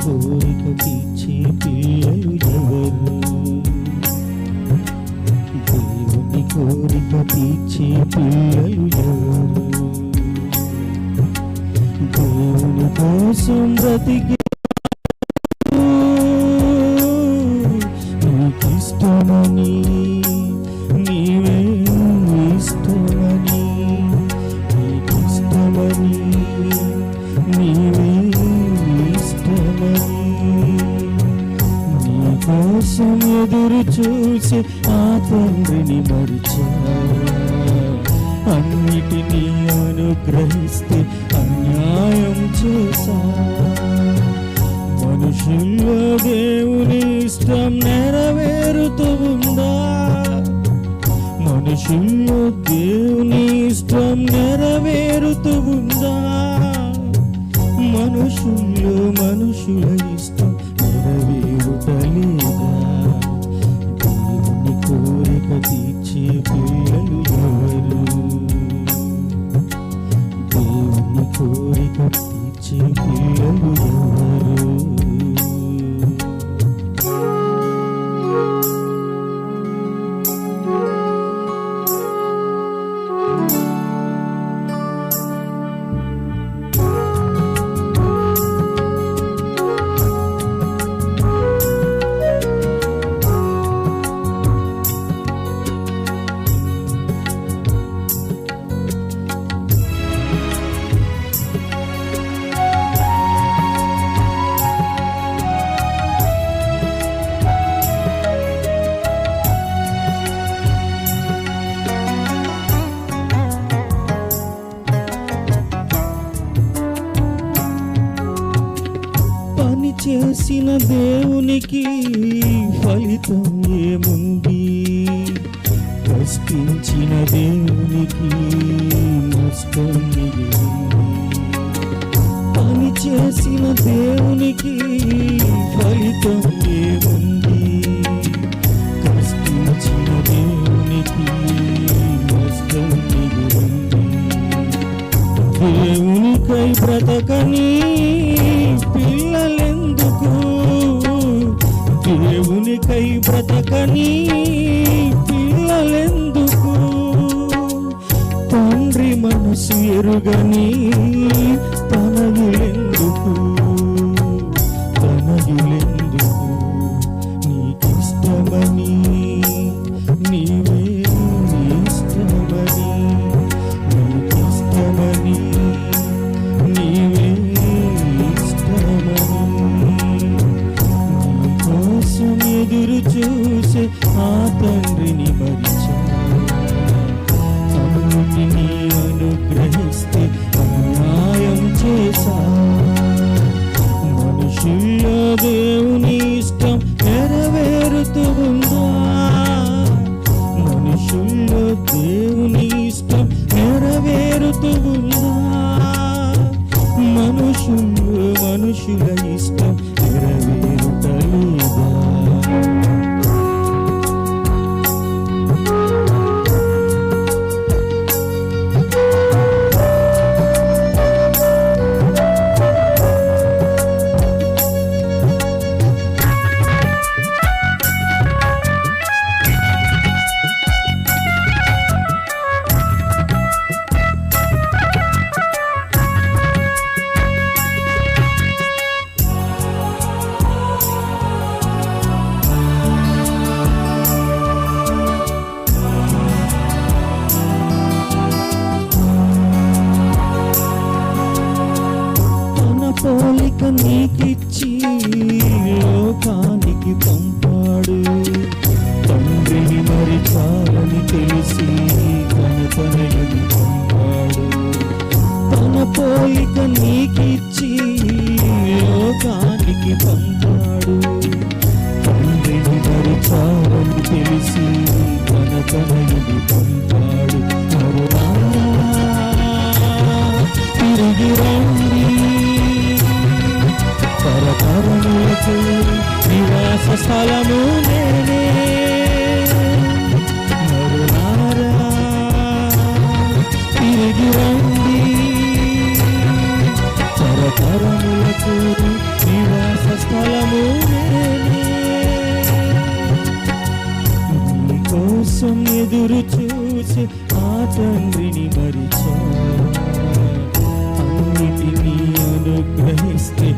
కోరిక తీర్చే పిల్లలు ఎవరు? దేవుని కోరిక తీర్చే పిల్లలు ఎవరు? దేవుని కోసం బ్రతికి నీకిష్టమని, నీవే ఇష్టమని, నీకిష్టమని, నీవే ఇష్టమని, నీ కోసం ఎదురు చూసి ఆ తండ్రిని మరిచావా? అన్నిటినీ అనుగ్రహిస్తే అన్యాయం చేశావా? మనుషుల్లో దేవుని ఇష్టం నెరవేరుతూ ఉందా? మనుషుల్లో దేవుని ఇష్టం నెరవేరుతూ ఉందా? మనుషుల్లో మనుషుల ఇష్టం నెరవేరుటలేదా? దేవుని కోరిక తీర్చే పిల్లలు ఎవరు? దేవుని కోరిక తీర్చే పిల్లలు ఎవరు? చేసిన దేవునికి ఫలితం ఏముంది? కష్టించిన దేవునికి నష్టం మిగిలింది. పని చేసిన దేవునికి ఫలితం ఏముంది? కష్టించిన దేవునికి నష్టం మిగిలింది. దేవునికై బ్రతకని పిల్లలెందుకు? దేవునికై బ్రతకని పిల్లలెందుకు? తండ్రి మనసు ఎరుగని తనయులెందుకు? తనయులెందుకు? నీకిష్టమని, నీవే ఇష్టమని, నీకిష్టమని, నీవే ఎదురు చూసి ఆ తండ్రిని మరిచావా? అన్నిటినీ అనుగ్రహిస్తే అన్యాయం చేశావా? మనుషుల్లో దేవుని ఇష్టం నెరవేరుతూ ఉందా? మనుషుల్లో దేవుని ఇష్టం నెరవేరుతూ ఉందా? మనుషుల్లో మనుషుల ఇష్టం నెరవేరుటలేదా? పోలిక నీకిచ్చి లోకానికి పంపాడు. తండ్రిని మరిచాలని తెలిసి తనయుని పంపాడు. తన పోలిక నీకిచ్చి లోకానికి పంపాడు. తండ్రిని మరిచాలని తెలిసి తనయుని పంపాడు. తిరిగి రండి, తరతరములకు నివాస స్థలము నేనే. నరులారా తిరిగి రండి, తరతరములకు నివాస కోసం ఎదురు చూసి ఆ తండ్రిని మరిచా. అన్నిటినీ అనుగ్రహిస్తే